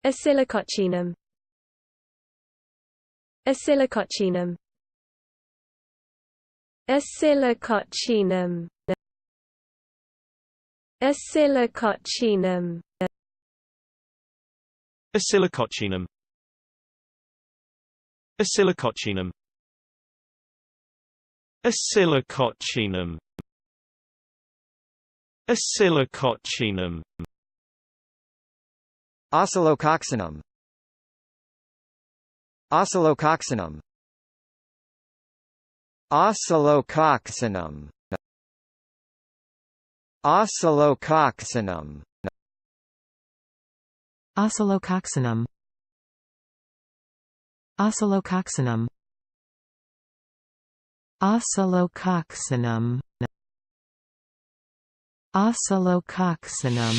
Oscillococcinum. Oscillococcinum. Oscillococcinum. Oscillococcinum. Oscillococcinum. Oscillococcinum. Oscillococcinum. Oscillococcinum. Oscillococcinum. Oscillococcinum. Oscillococcinum. Oscillococcinum. Oscillococcinum. Oscillococcinum. Oscillococcinum. Oscillococcinum.